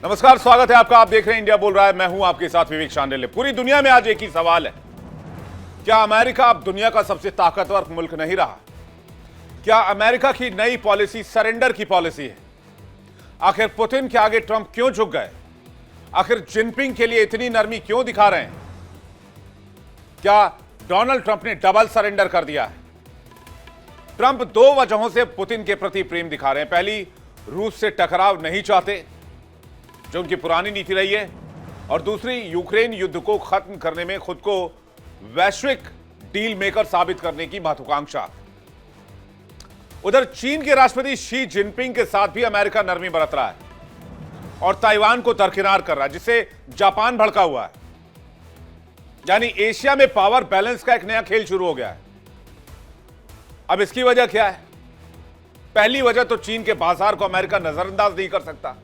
नमस्कार, स्वागत है आपका। आप देख रहे हैं इंडिया बोल रहा है। मैं हूं आपके साथ विवेक शांडिल्य। पूरी दुनिया में आज एक ही सवाल है, क्या अमेरिका अब दुनिया का सबसे ताकतवर मुल्क नहीं रहा? क्या अमेरिका की नई पॉलिसी सरेंडर की पॉलिसी है? आखिर पुतिन के आगे ट्रंप क्यों झुक गए? आखिर जिनपिंग के लिए इतनी नरमी क्यों दिखा रहे हैं? क्या डोनाल्ड ट्रंप ने डबल सरेंडर कर दिया है? ट्रंप दो वजहों से पुतिन के प्रति प्रेम दिखा रहे हैं। पहली, रूस से टकराव नहीं चाहते, जो उनकी पुरानी नीति रही है, और दूसरी, यूक्रेन युद्ध को खत्म करने में खुद को वैश्विक डील मेकर साबित करने की महत्वाकांक्षा। उधर चीन के राष्ट्रपति शी जिनपिंग के साथ भी अमेरिका नरमी बरत रहा है और ताइवान को दरकिनार कर रहा है, जिससे जापान भड़का हुआ है। यानी एशिया में पावर बैलेंस का एक नया खेल शुरू हो गया है। अब इसकी वजह क्या है? पहली वजह तो चीन के बाजार को अमेरिका नजरअंदाज नहीं कर सकता।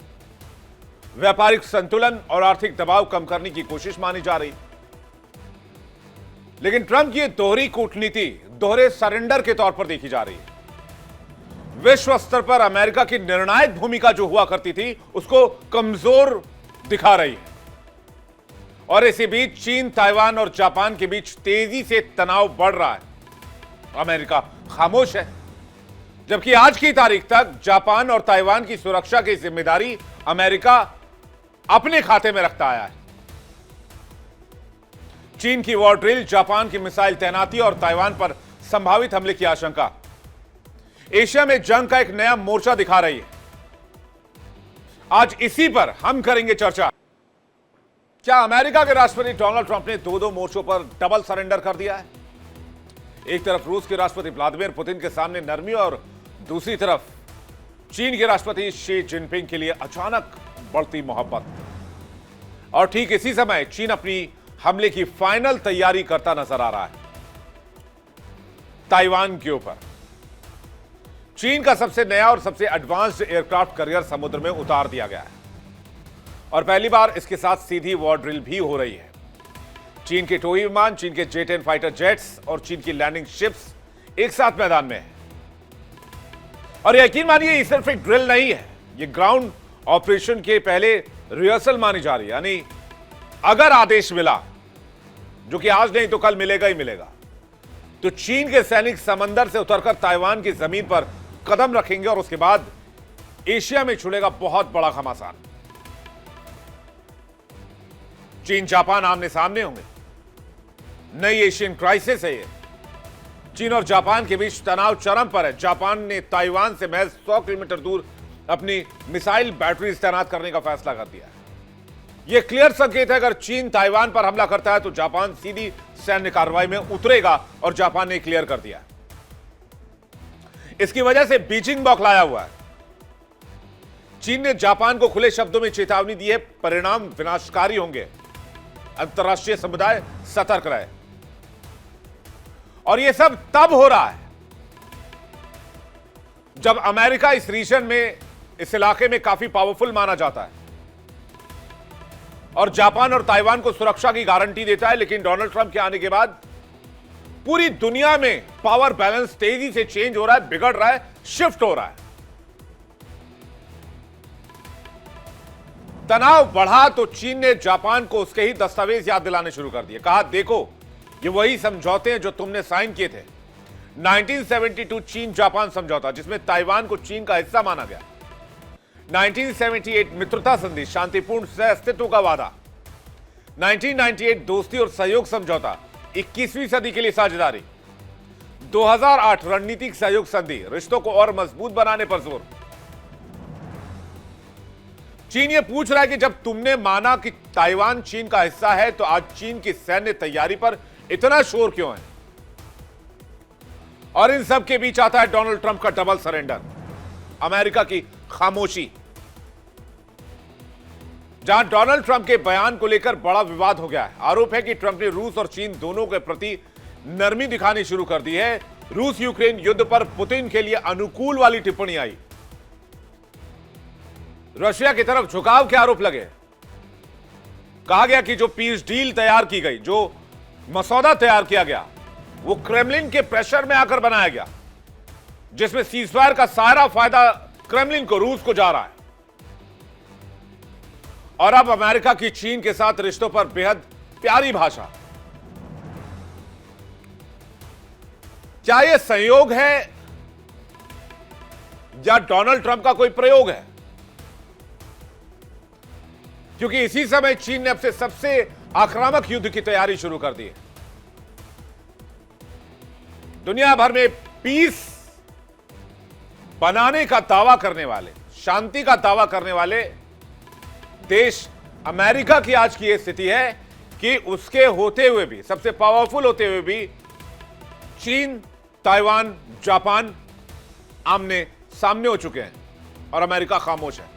व्यापारिक संतुलन और आर्थिक दबाव कम करने की कोशिश मानी जा रही। लेकिन ट्रंप की दोहरी कूटनीति दोहरे सरेंडर के तौर पर देखी जा रही है। विश्व स्तर पर अमेरिका की निर्णायक भूमिका जो हुआ करती थी, उसको कमजोर दिखा रही है। और इसी बीच चीन, ताइवान और जापान के बीच तेजी से तनाव बढ़ रहा है। अमेरिका खामोश है, जबकि आज की तारीख तक जापान और ताइवान की सुरक्षा की जिम्मेदारी अमेरिका अपने खाते में रखता आया है। चीन की वॉर ड्रिल, जापान की मिसाइल तैनाती और ताइवान पर संभावित हमले की आशंका एशिया में जंग का एक नया मोर्चा दिखा रही है। आज इसी पर हम करेंगे चर्चा। क्या अमेरिका के राष्ट्रपति डोनाल्ड ट्रंप ने दो मोर्चों पर डबल सरेंडर कर दिया है? एक तरफ रूस के राष्ट्रपति व्लादिमीर पुतिन के सामने नरमी, और दूसरी तरफ चीन के राष्ट्रपति शी जिनपिंग के लिए अचानक बढ़ती मोहब्बत। और ठीक इसी समय चीन अपनी हमले की फाइनल तैयारी करता नजर आ रहा है ताइवान के ऊपर। चीन का सबसे नया और सबसे एडवांस्ड एयरक्राफ्ट कैरियर समुद्र में उतार दिया गया है, और पहली बार इसके साथ सीधी वॉर ड्रिल भी हो रही है। चीन के टोही विमान, चीन के J-10 फाइटर जेट्स और चीन की लैंडिंग शिप्स एक साथ मैदान में है। और यकीन मानिए, ये सिर्फ एक ड्रिल नहीं है, ये ग्राउंड ऑपरेशन के पहले रिहर्सल मानी जा रही है। यानी अगर आदेश मिला, जो कि आज नहीं तो कल मिलेगा ही मिलेगा, तो चीन के सैनिक समंदर से उतरकर ताइवान की जमीन पर कदम रखेंगे और उसके बाद एशिया में छुड़ेगा बहुत बड़ा घमासान। चीन जापान आमने सामने होंगे। नई एशियन क्राइसिस है ये। चीन और जापान के बीच तनाव चरम पर है। जापान ने ताइवान से महज 100 किलोमीटर दूर अपनी मिसाइल बैटरीज तैनात करने का फैसला कर दिया है। यह क्लियर संकेत है, अगर चीन ताइवान पर हमला करता है तो जापान सीधी सैन्य कार्रवाई में उतरेगा, और जापान ने क्लियर कर दिया। इसकी वजह से बीजिंग बौखलाया हुआ है। चीन ने जापान को खुले शब्दों में चेतावनी दी है, परिणाम विनाशकारी होंगे। अंतर्राष्ट्रीय समुदाय सतर्क रहे। और यह सब तब हो रहा है जब अमेरिका इस रीजन में, इस इलाके में काफी पावरफुल माना जाता है और जापान और ताइवान को सुरक्षा की गारंटी देता है। लेकिन डोनाल्ड ट्रंप के आने के बाद पूरी दुनिया में पावर बैलेंस तेजी से चेंज हो रहा है, बिगड़ रहा है, शिफ्ट हो रहा है। तनाव बढ़ा तो चीन ने जापान को उसके ही दस्तावेज याद दिलाने शुरू कर दिए। कहा, देखो, ये वही समझौते हैं जो तुमने साइन किए थे। 1972 चीन जापान समझौता, जिसमें ताइवान को चीन का हिस्सा माना गया। 1978 मित्रता संधि, शांतिपूर्ण सह अस्तित्व का वादा। 1998 दोस्ती और सहयोग समझौता, 21वीं सदी के लिए साझेदारी। 2008 रणनीतिक सहयोग संधि, रिश्तों को और मजबूत बनाने पर जोर। चीन ये पूछ रहा है कि जब तुमने माना कि ताइवान चीन का हिस्सा है, तो आज चीन की सैन्य तैयारी पर इतना शोर क्यों है? और इन सब के बीच आता है डोनाल्ड ट्रंप का डबल सरेंडर, अमेरिका की खामोशी। जहां डोनाल्ड ट्रंप के बयान को लेकर बड़ा विवाद हो गया है। आरोप है कि ट्रंप ने रूस और चीन दोनों के प्रति नरमी दिखानी शुरू कर दी है। रूस यूक्रेन युद्ध पर पुतिन के लिए अनुकूल वाली टिप्पणी आई। रशिया की तरफ झुकाव के आरोप लगे। कहा गया कि जो पीस डील तैयार की गई, जो मसौदा तैयार किया गया, वो क्रेमलिन के प्रेशर में आकर बनाया गया, जिसमें सीजफायर का सारा फायदा क्रेमलिन को, रूस को जा रहा है। और अब अमेरिका की चीन के साथ रिश्तों पर बेहद प्यारी भाषा। क्या यह संयोग है या डोनाल्ड ट्रंप का कोई प्रयोग है? क्योंकि इसी समय चीन ने अब से सबसे आक्रामक युद्ध की तैयारी शुरू कर दी है। दुनिया भर में पीस बनाने का दावा करने वाले, शांति का दावा करने वाले देश अमेरिका की आज की यह स्थिति है कि उसके होते हुए भी, सबसे पावरफुल होते हुए भी, चीन, ताइवान, जापान आमने सामने हो चुके हैं और अमेरिका खामोश है।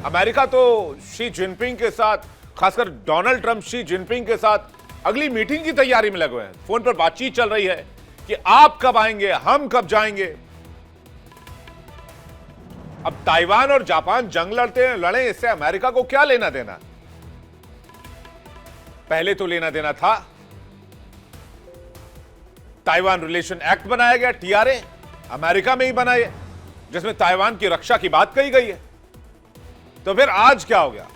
अमेरिका तो शी जिनपिंग के साथ, खासकर डोनाल्ड ट्रंप शी जिनपिंग के साथ अगली मीटिंग की तैयारी में लगे हुए हैं। फोन पर बातचीत चल रही है कि आप कब आएंगे, हम कब जाएंगे। अब ताइवान और जापान जंग लड़ते हैं, लड़े, इससे अमेरिका को क्या लेना देना? पहले तो लेना देना था, ताइवान रिलेशन एक्ट बनाया गया, टीआरए, अमेरिका में ही बना है, जिसमें ताइवान की रक्षा की बात कही गई है। तो फिर आज क्या हो गया?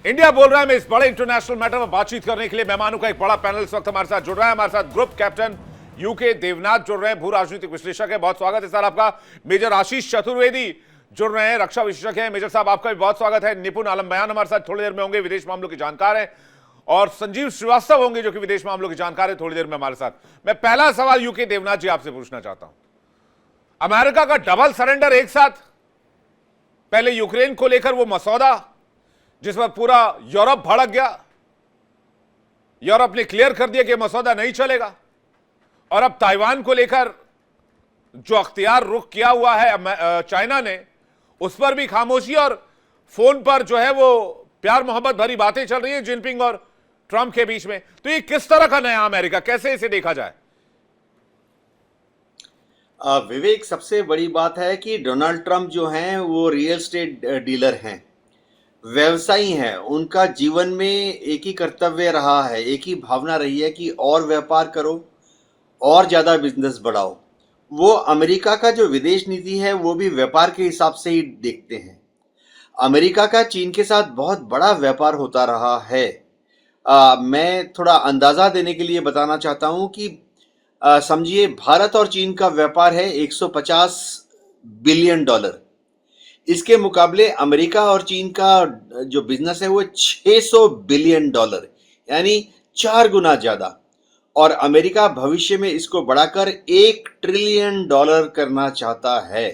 इंडिया बोल रहा है, मैं इस बड़े इंटरनेशनल मैटर में बातचीत करने के लिए मेहमानों का एक बड़ा पैनल इस वक्त हमारे साथ जुड़ रहा है। हमारे साथ ग्रुप कैप्टन यूके देवनाथ जुड़ रहे हैं, भू राजनीतिक विश्लेषक है, बहुत स्वागत है सर आपका। मेजर आशीष चतुर्वेदी जुड़ रहे हैं, रक्षा विशेषज्ञ हैं। मेजर साहब आपका भी बहुत स्वागत है। निपुण आलम बयान हमारे साथ थोड़ी देर में होंगे, विदेश मामलों के जानकार हैं। और संजीव श्रीवास्तव होंगे जो कि विदेश मामलों के जानकार है, थोड़ी देर में हमारे साथ। मैं पहला सवाल यूके देवनाथ जी आपसे पूछना चाहता हूं, अमेरिका का डबल सरेंडर एक साथ, पहले यूक्रेन को लेकर वो मसौदा जिस पर पूरा यूरोप भड़क गया, यूरोप ने क्लियर कर दिया कि मसौदा नहीं चलेगा, और अब ताइवान को लेकर जो अख्तियार रुख किया हुआ है चाइना ने, उस पर भी खामोशी, और फोन पर जो है वो प्यार मोहब्बत भरी बातें चल रही है जिनपिंग और ट्रंप के बीच में। तो ये किस तरह का नया अमेरिका, कैसे इसे देखा जाए? विवेक, सबसे बड़ी बात है कि डोनाल्ड ट्रंप जो हैं वो रियल एस्टेट डीलर हैं, व्यवसायी हैं। उनका जीवन में एक ही कर्तव्य रहा है, एक ही भावना रही है कि और व्यापार करो और ज़्यादा बिजनेस बढ़ाओ। वो अमेरिका का जो विदेश नीति है वो भी व्यापार के हिसाब से ही देखते हैं। अमेरिका का चीन के साथ बहुत बड़ा व्यापार होता रहा है। मैं थोड़ा अंदाज़ा देने के लिए बताना चाहता हूँ कि समझिए भारत और चीन का व्यापार है 150 बिलियन डॉलर। इसके मुकाबले अमेरिका और चीन का जो बिजनेस है वो 600 बिलियन डॉलर, यानी 4 गुना ज़्यादा। और अमेरिका भविष्य में इसको बढ़ाकर 1 ट्रिलियन डॉलर करना चाहता है।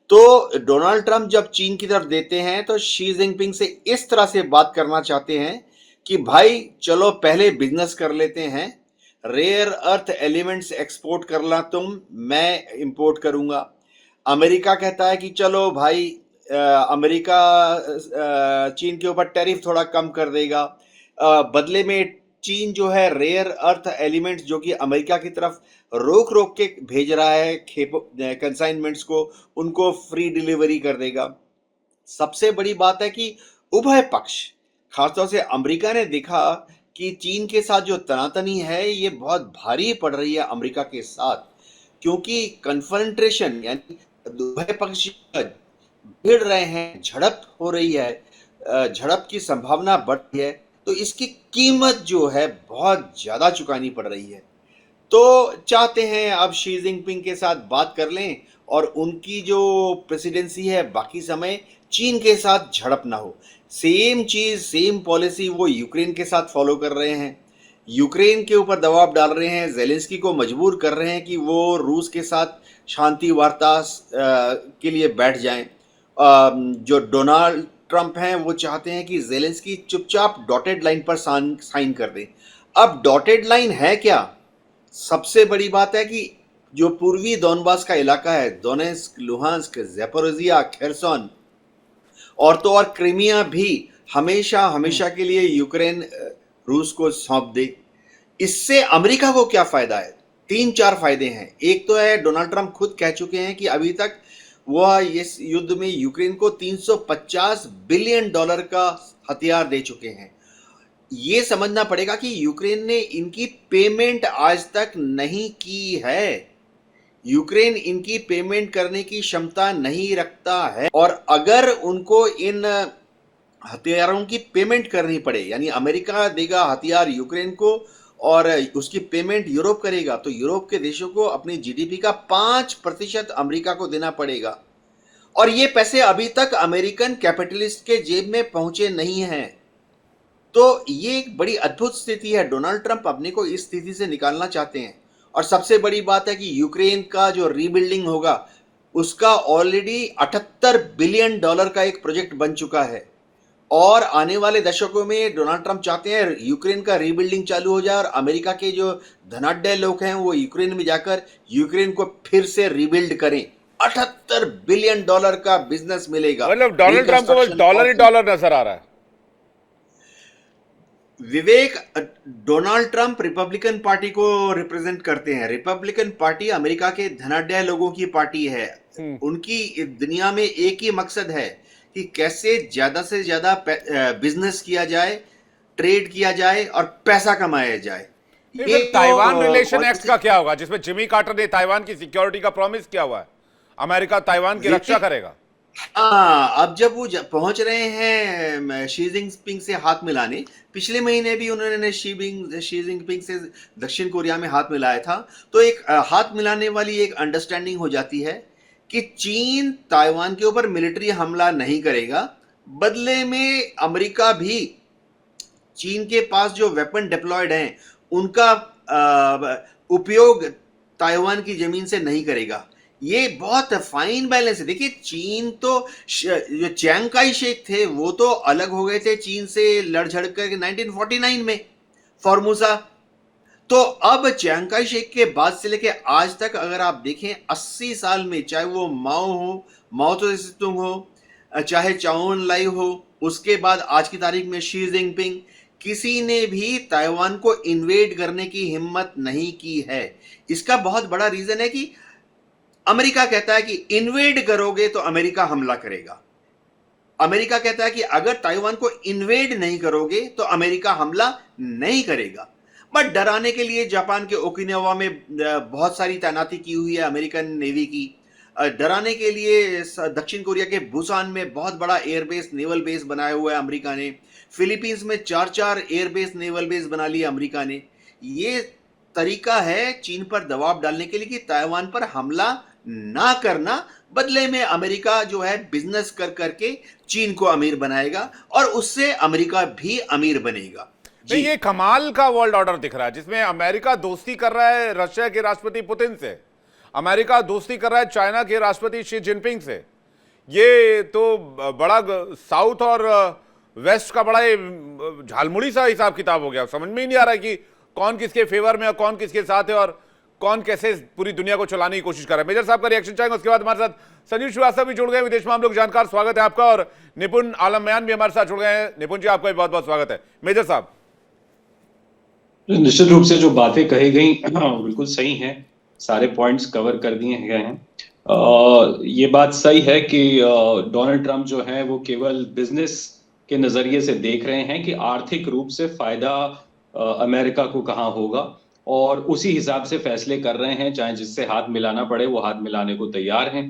तो डोनाल्ड ट्रंप जब चीन की तरफ देते हैं तो शी जिनपिंग से इस तरह से बात करना चाहते हैं कि भाई चलो पहले बिजनेस कर लेते हैं, रेयर अर्थ एलिमेंट्स एक्सपोर्ट करना तुम, मैं इंपोर्ट करूंगा। अमेरिका कहता है कि चलो भाई अमेरिका चीन के ऊपर टैरिफ थोड़ा कम कर देगा, बदले में चीन जो है रेयर अर्थ एलिमेंट्स जो कि अमेरिका की तरफ रोक रोक के भेज रहा है कंसाइनमेंट्स को, उनको फ्री डिलीवरी कर देगा। सबसे बड़ी बात है कि उभय पक्ष, खासतौर से अमेरिका ने देखा कि चीन के साथ जो तनातनी है ये बहुत भारी पड़ रही है अमेरिका के साथ, क्योंकि कन्फ्रंट्रेशन यानी उभय पक्ष भिड़ रहे हैं, झड़प हो रही है, झड़प की संभावना बढ़ रही है, तो इसकी कीमत जो है बहुत ज़्यादा चुकानी पड़ रही है। तो चाहते हैं अब शी जिनपिंग के साथ बात कर लें और उनकी जो प्रेसिडेंसी है बाकी समय चीन के साथ झड़प ना हो। सेम चीज़, सेम पॉलिसी वो यूक्रेन के साथ फॉलो कर रहे हैं, यूक्रेन के ऊपर दबाव डाल रहे हैं, जेलेंस्की को मजबूर कर रहे हैं कि वो रूस के साथ शांति वार्ता के लिए बैठ जाएं। जो डोनाल्ड ट्रंप हैं वो चाहते हैं कि जेलेंस्की चुपचाप डॉटेड लाइन पर साइन कर दे। अब डॉटेड लाइन है क्या? सबसे बड़ी बात है कि जो पूर्वी दोनबास का इलाका है, दोनेत्स्क, लुहांस्क, ज़ैपोरिज़िया, खेरसोन और तो और क्रीमिया भी हमेशा के लिए यूक्रेन रूस को सौंप दे। इससे अमेरिका को क्या फायदा है? 3-4 फायदे हैं। एक तो है, डोनाल्ड ट्रंप खुद कह चुके हैं कि अभी तक वह इस युद्ध में यूक्रेन को 350 बिलियन डॉलर का हथियार दे चुके हैं। ये समझना पड़ेगा कि यूक्रेन ने इनकी पेमेंट आज तक नहीं की है। यूक्रेन इनकी पेमेंट करने की क्षमता नहीं रखता है, और अगर उनको इन हथियारों की पेमेंट करनी पड़े, यानी अमेरिका देगा हथियार यूक्रेन को और उसकी पेमेंट यूरोप करेगा, तो यूरोप के देशों को अपनी जीडीपी का 5% अमेरिका को देना पड़ेगा, और ये पैसे अभी तक अमेरिकन कैपिटलिस्ट के जेब में पहुंचे नहीं हैं। तो ये एक बड़ी अद्भुत स्थिति है। डोनाल्ड ट्रंप अपने को इस स्थिति से निकालना चाहते हैं, और सबसे बड़ी बात है कि यूक्रेन का जो रीबिल्डिंग होगा उसका ऑलरेडी $78 बिलियन का एक प्रोजेक्ट बन चुका है, और आने वाले दशकों में डोनाल्ड ट्रंप चाहते हैं यूक्रेन का रीबिल्डिंग चालू हो जाए और अमेरिका के जो धनाढ्य लोग हैं वो यूक्रेन में जाकर यूक्रेन को फिर से रीबिल्ड करें। $78 बिलियन का बिजनेस मिलेगा। मतलब डोनाल्ड ट्रंप को बस डॉलर ही डॉलर नजर आ रहा है। विवेक, डोनाल्ड ट्रंप रिपब्लिकन पार्टी को रिप्रेजेंट करते हैं। रिपब्लिकन पार्टी अमेरिका के धनाढ्य लोगों की पार्टी है। उनकी दुनिया में एक ही मकसद है कि कैसे ज्यादा से ज्यादा बिजनेस किया जाए, ट्रेड किया जाए और पैसा कमाया जाए। ये ताइवान रिलेशन एक्ट का क्या होगा, जिसमें जिमी कार्टर ने ताइवान की सिक्योरिटी का प्रॉमिस किया हुआ है, अमेरिका ताइवान की रक्षा करेगा? हाँ, अब जब वो पहुंच रहे हैं शी जिनपिंग से हाथ मिलाने, पिछले महीने भी उन्होंने शी जिनपिंग से दक्षिण कोरिया में हाथ मिलाया था, तो एक हाथ मिलाने वाली एक अंडरस्टैंडिंग हो जाती है कि चीन ताइवान के ऊपर मिलिट्री हमला नहीं करेगा, बदले में अमेरिका भी चीन के पास जो वेपन डिप्लॉयड हैं उनका उपयोग ताइवान की जमीन से नहीं करेगा। ये बहुत फाइन बैलेंस है। देखिए, चीन तो जो चियांग काई शेक थे वो तो अलग हो गए थे चीन से लड़ झड़ कर 1949 में फॉर्मोसा। तो अब चियांग काई शेक के बाद से लेके आज तक अगर आप देखें 80 साल में, चाहे वो माओ हो, माओ त्से तुंग हो, चाहे चाओन लाई हो, उसके बाद आज की तारीख में शी जिनपिंग, किसी ने भी ताइवान को इन्वेड करने की हिम्मत नहीं की है। इसका बहुत बड़ा रीजन है कि अमेरिका कहता है कि इन्वेड करोगे तो अमेरिका हमला करेगा। अमेरिका कहता है कि अगर ताइवान को इन्वेड नहीं करोगे तो अमेरिका हमला नहीं करेगा। बट डराने के लिए जापान के ओकिनावा में बहुत सारी तैनाती की हुई है अमेरिकन नेवी की। डराने के लिए दक्षिण कोरिया के बुसान में बहुत बड़ा एयरबेस, नेवल बेस बनाया हुआ है अमेरिका ने। फिलीपींस में 4 एयरबेस, नेवल बेस बना लिया अमेरिका ने। ये तरीका है चीन पर दबाव डालने के लिए कि ताइवान पर हमला ना करना, बदले में अमेरिका जो है बिजनेस कर करके चीन को अमीर बनाएगा और उससे अमेरिका भी अमीर बनेगा। नहीं, ये कमाल का वर्ल्ड ऑर्डर दिख रहा है जिसमें अमेरिका दोस्ती कर रहा है रशिया के राष्ट्रपति पुतिन से, अमेरिका दोस्ती कर रहा है चाइना के राष्ट्रपति शी जिनपिंग से। ये तो बड़ा साउथ और वेस्ट का बड़ा झालमुड़ी सा हिसाब किताब हो गया। समझ में ही नहीं आ रहा है कि कौन किसके फेवर में और कौन किसके साथ है और कौन कैसे पूरी दुनिया को चलाने की कोशिश कर रहा है। मेजर साहब का रिएक्शन चाहेंगे, उसके बाद हमारे साथ संजीव श्रीवास्तव भी जुड़ गए, विदेश मामलों के जानकार, स्वागत है आपका, और निपुण आलम मयान भी हमारे साथ जुड़ गए हैं। निपुण जी, आपका भी बहुत बहुत स्वागत है। मेजर साहब, निश्चित रूप से जो बातें कही गई बिल्कुल सही हैं, सारे पॉइंट्स कवर कर दिए गए हैं। ये बात सही है कि डोनाल्ड ट्रंप जो है वो केवल बिजनेस के नजरिए से देख रहे हैं कि आर्थिक रूप से फायदा अमेरिका को कहाँ होगा, और उसी हिसाब से फैसले कर रहे हैं। चाहे जिससे हाथ मिलाना पड़े वो हाथ मिलाने को तैयार हैं।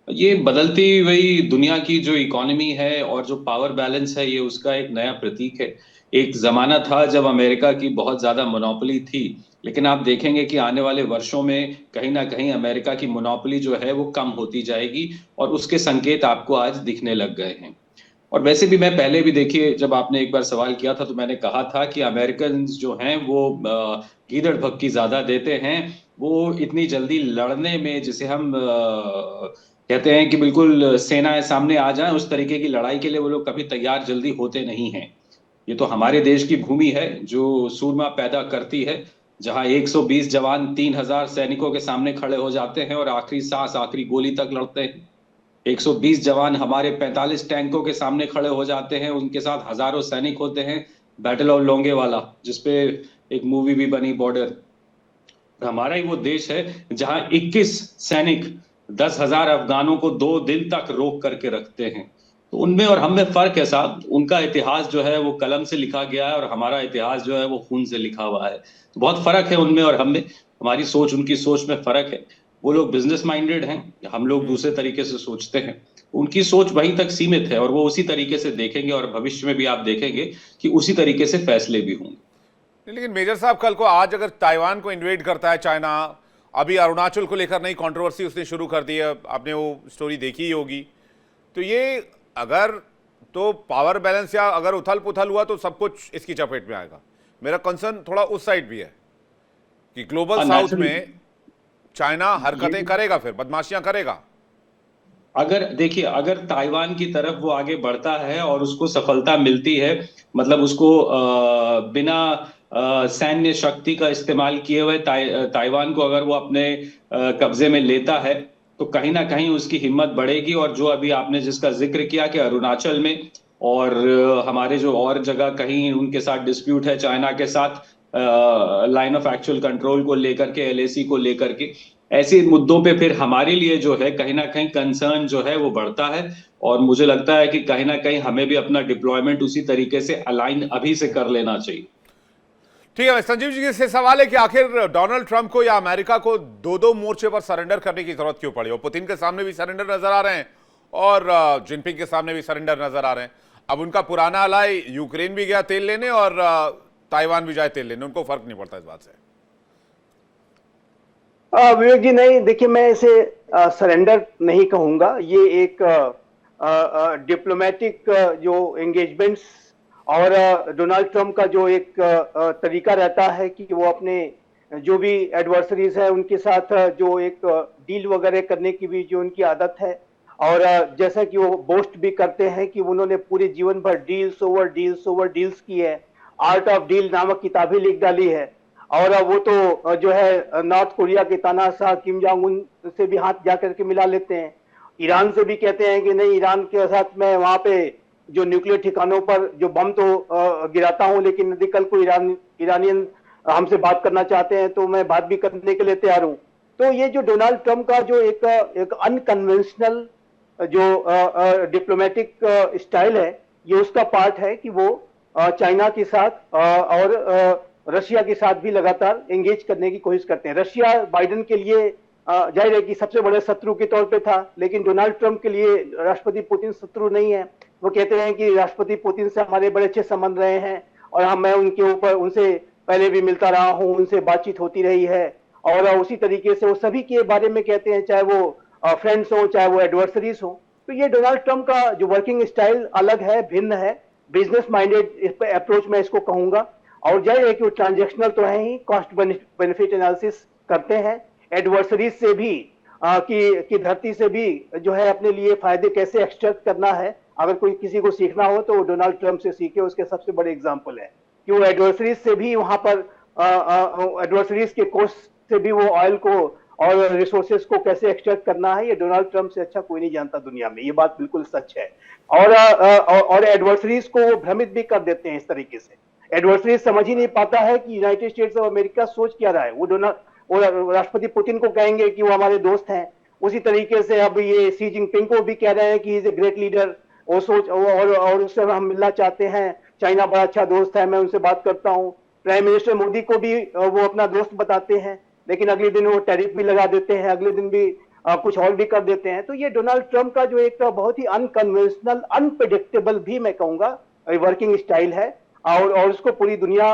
ये बदलती हुई दुनिया की जो इकोनॉमी है और जो पावर बैलेंस है, ये उसका एक नया प्रतीक है। एक जमाना था जब अमेरिका की बहुत ज्यादा मोनोपोली थी, लेकिन आप देखेंगे कि आने वाले वर्षों में कहीं ना कहीं अमेरिका की मोनोपोली जो है वो कम होती जाएगी, और उसके संकेत आपको आज दिखने लग गए हैं। और वैसे भी मैं पहले भी, देखिए, जब आपने एक बार सवाल किया था तो मैंने कहा था कि अमेरिकन जो हैं वो गीदड़ भक्की ज्यादा देते हैं। वो इतनी जल्दी लड़ने में, जिसे हम कहते हैं कि बिल्कुल सेनाएं सामने आ जाएं, उस तरीके की लड़ाई के लिए वो लोग कभी तैयार जल्दी होते नहीं हैं। ये तो हमारे देश की भूमि है जो सूरमा पैदा करती है, जहां 120 जवान 3000 सैनिकों के सामने खड़े हो जाते हैं और आखिरी सांस, आखिरी गोली तक लड़ते हैं। 120 जवान हमारे 45 टैंकों के सामने खड़े हो जाते हैं, उनके साथ हजारों सैनिक होते हैं। बैटल ऑफ लोंगेवाला, जिसपे एक मूवी भी बनी, बॉर्डर, हमारा ही वो देश है जहां 21 सैनिक 10,000 अफगानों को 2 दिन तक रोक करके रखते हैं। तो उनमें और हम में फर्क है साहब। उनका इतिहास जो है वो कलम से लिखा गया है और हमारा इतिहास जो है वो खून से लिखा हुआ है। बहुत फर्क है उनमें और हम में, हमारी सोच उनकी सोच में फर्क है। वो लोग बिजनेस माइंडेड हैं, हम लोग दूसरे तरीके से सोचते हैं। उनकी सोच वहीं तक सीमित है और वो उसी तरीके से देखेंगे और भविष्य में भी आप देखेंगे कि उसी तरीके से फैसले भी होंगे। लेकिन मेजर साहब, कल को आज अगर ताइवान को इन्वेड करता है चाइना, अभी अरुणाचल को लेकर नई कंट्रोवर्सी उसने शुरू कर दी है, आपने वो स्टोरी देखी ही होगी, तो ये अगर तो पावर बैलेंस या अगर उथल पुथल हुआ तो सब कुछ इसकी चपेट में आएगा। मेरा कंसर्न थोड़ा उस साइड भी है कि ग्लोबल साउथ में चाइना हरकतें करेगा, फिर बदमाशियां करेगा। अगर देखिए, अगर ताइवान की तरफ वो आगे बढ़ता है और उसको सफलता मिलती है, मतलब उसको बिना सैन्य शक्ति का इस्तेमाल किए हुए ताइवान को अगर वो अपने कब्जे में लेता है, तो कहीं ना कहीं उसकी हिम्मत बढ़ेगी। और जो अभी आपने जिसका जिक्र किया कि अरुणाचल में और हमारे जो और जगह कहीं उनके साथ डिस्प्यूट है चाइना के साथ, लाइन ऑफ एक्चुअल कंट्रोल को लेकर के, एलएसी को लेकर के, ऐसे मुद्दों पे फिर हमारे लिए जो है कहीं ना कहीं कंसर्न जो है वो बढ़ता है। और मुझे लगता है कि कहीं ना कहीं हमें भी अपना डिप्लॉयमेंट उसी तरीके से अलाइन अभी से कर लेना चाहिए। ठीक है, संजीव जी से सवाल है कि आखिर डोनाल्ड ट्रंप को या अमेरिका को दो दो मोर्चे पर सरेंडर करने की जरूरत क्यों पड़ी? और पुतिन के सामने भी सरेंडर नजर आ रहे हैं और जिनपिंग के सामने भी सरेंडर नजर आ रहे हैं। अब उनका पुराना अलाय यूक्रेन भी गया तेल लेने और ताइवान भी जाए तेल लेने, उनको फर्क नहीं पड़ता इस बात से। विवेक जी, नहीं, देखिए, मैं इसे सरेंडर नहीं कहूंगा। ये एक डिप्लोमेटिक जो एंगेजमेंट्स और डोनाल्ड ट्रंप का जो एक तरीका रहता है कि वो अपने जो भी एडवर्सरीज है उनके साथ जो एक डील वगैरह करने की भी जो उनकी आदत है, और जैसा कि वो बोस्ट भी करते हैं कि उन्होंने पूरे जीवन भर डील्स ओवर डील्स की है, आर्ट ऑफ डील नामक किताबें लिख डाली है। और वो तो जो है नॉर्थ कोरिया के तानाशाह किम जोंग उन से भी हाथ जा करके मिला लेते हैं, ईरान से भी कहते हैं कि नहीं, ईरान के साथ मैं वहां पे जो न्यूक्लियर ठिकानों पर जो बम तो गिराता हूं, लेकिन यदि कल को ईरानियन हमसे बात करना चाहते हैं तो मैं बात भी करने के लिए तैयार हूं। तो ये जो डोनाल्ड ट्रंप का जो एक अनकन्वेंशनल जो डिप्लोमेटिक स्टाइल है, ये उसका पार्ट है कि वो चाइना के साथ और रशिया के साथ भी लगातार एंगेज करने की कोशिश करते हैं। रशिया बाइडेन के लिए जाहिर है कि सबसे बड़े शत्रु के तौर पे था, लेकिन डोनाल्ड ट्रंप के लिए राष्ट्रपति पुतिन शत्रु नहीं है। वो कहते हैं कि राष्ट्रपति पुतिन से हमारे बड़े अच्छे संबंध रहे हैं और मैं उनके ऊपर उनसे पहले भी मिलता रहा हूं, उनसे बातचीत होती रही है। और उसी तरीके से वो सभी के बारे में कहते हैं, चाहे वो फ्रेंड्स हो चाहे वो एडवर्सरीज हो। तो ये डोनाल्ड ट्रंप का जो वर्किंग स्टाइल अलग है, भिन्न है, बिजनेस माइंडेड अप्रोच मैं इसको कहूंगा। और जाहिर है कि वो ट्रांजेक्शनल तो है ही, कॉस्ट बेनिफिट एनालिसिस करते हैं, एडवर्सरीज से भी की धरती से भी जो है अपने लिए फायदे कैसे एक्सट्रैक्ट करना है। अगर कोई किसी को सीखना हो तो डोनाल्ड ट्रंप से सीखे, उसके सबसे बड़े एग्जाम्पल है कि वो एडवर्सरीज से भी वहां पर एडवर्सरीज के कोर्स से भी वो ऑयल को और रिसोर्सेज को कैसे एक्सट्रैक्ट करना है, ये डोनाल्ड ट्रंप से अच्छा कोई नहीं जानता दुनिया में। ये बात बिल्कुल सच है। और एडवर्सरीज को वो भ्रमित भी कर देते हैं इस तरीके से। एडवर्सरीज समझ ही नहीं पाता है कि यूनाइटेड स्टेट्स ऑफ अमेरिका सोच क्या रहा है। वो राष्ट्रपति पुतिन को कहेंगे कि वो हमारे दोस्त हैं, उसी तरीके से अब ये शी जिनपिंग को भी कह रहे हैं कि इज ए ग्रेट लीडर, वो सोच और उससे हम मिलना चाहते हैं, चाइना बड़ा अच्छा दोस्त है, मैं उनसे बात करता हूँ। प्राइम मिनिस्टर मोदी को भी वो अपना दोस्त बताते हैं, लेकिन अगले दिन वो टैरिफ भी लगा देते हैं, अगले दिन भी कुछ और भी कर देते हैं। तो ये डोनाल्ड ट्रंप का जो एक बहुत ही अनकन्वेंशनल, अनप्रेडिक्टेबल भी मैं कहूंगा वर्किंग स्टाइल है, और उसको पूरी दुनिया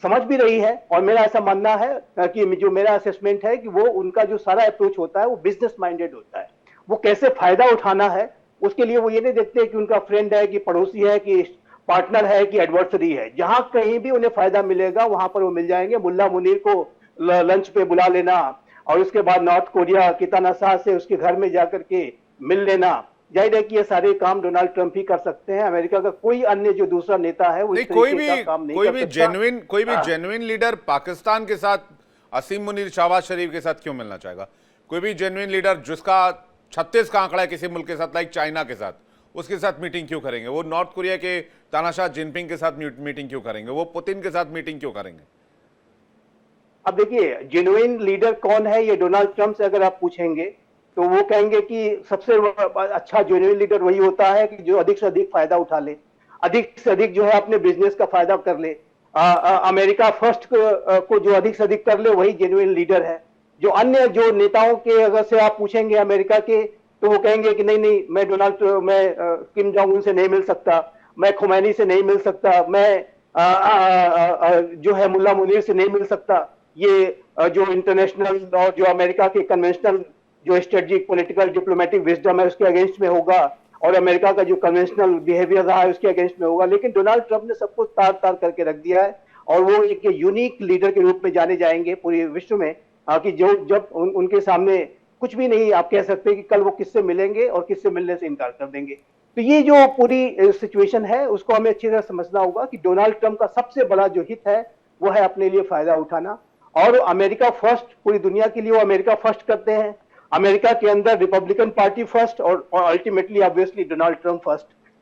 समझ भी रही है। और मेरा ऐसा मानना है कि जो मेरा असेसमेंट है कि वो उनका जो सारा अप्रोच होता है वो बिजनेस माइंडेड होता है। वो कैसे फायदा उठाना है, उसके लिए वो ये नहीं देखते कि उनका फ्रेंड है कि पड़ोसी है कि पार्टनर है कि एडवर्सरी है। जहां कहीं भी उन्हें फायदा मिलेगा वहां पर वो मिल जाएंगे। मुल्ला मुनीर को लंच पे बुला लेना और उसके बाद नॉर्थ कोरिया के तानाशाह से उसके घर में जाकर के मिल लेना, जाहिर है कि ये सारे काम डोनाल्ड ट्रंप ही कर सकते हैं। अमेरिका का कोई अन्य जो दूसरा नेता है वो इस तरीके का काम नहीं कर सकता। कोई भी जेन्युइन लीडर पाकिस्तान के साथ असीम मुनीर शहबाज शरीफ के साथ क्यों मिलना चाहेगा? कोई भी जेन्युइन लीडर जिसका 36 का आंकड़ा है किसी मुल्क के साथ, लाइक चाइना के साथ, उसके साथ मीटिंग क्यों करेंगे? वो नॉर्थ कोरिया के तानाशाह जिनपिंग के साथ मीटिंग क्यों करेंगे? वो पुतिन के साथ मीटिंग क्यों करेंगे? अब देखिए, जेन्युइन लीडर कौन है, ये डोनाल्ड ट्रंप से अगर आप पूछेंगे तो वो कहेंगे कि सबसे अच्छा जेन्युइन लीडर वही होता है कि जो अधिक से अधिक फायदा उठा ले, अधिक से अधिक जो है अपने बिजनेस का फायदा कर ले। अमेरिका फर्स्ट को जो अधिक से अधिक कर ले वही जेन्युइन लीडर है। जो अन्य जो नेताओं के अगर से आप पूछेंगे अमेरिका के, तो वो कहेंगे कि नहीं नहीं, मैं किम जोंग उन से नहीं मिल सकता, मैं खुमैनी से नहीं मिल सकता, मैं जो है मुल्ला मुनीर से नहीं मिल सकता। ये जो इंटरनेशनल और जो अमेरिका के कन्वेंशनल जो स्ट्रेटेजिक पॉलिटिकल डिप्लोमेटिक विजडम है उसके अगेंस्ट में होगा, और अमेरिका का जो कन्वेंशनल बिहेवियर रहा है उसके अगेंस्ट में होगा। लेकिन डोनाल्ड ट्रंप ने सबको तार तार करके रख दिया है, और वो एक यूनिक लीडर के रूप में जाने जाएंगे पूरे विश्व में। कि जो जब उनके सामने कुछ भी नहीं आप कह सकते कि कल वो किससे मिलेंगे और किससे मिलने से इनकार कर देंगे। तो ये जो पूरी सिचुएशन है उसको हमें अच्छी तरह समझना होगा कि डोनाल्ड ट्रंप का सबसे बड़ा जो हित है वो है अपने लिए फायदा उठाना, और अमेरिका फर्स्ट, पूरी दुनिया के लिए वो अमेरिका फर्स्ट करते हैं। अमेरिका के अंदर रिपब्लिकन पार्टी फर्स्ट और ultimately obviously Donald Trump first.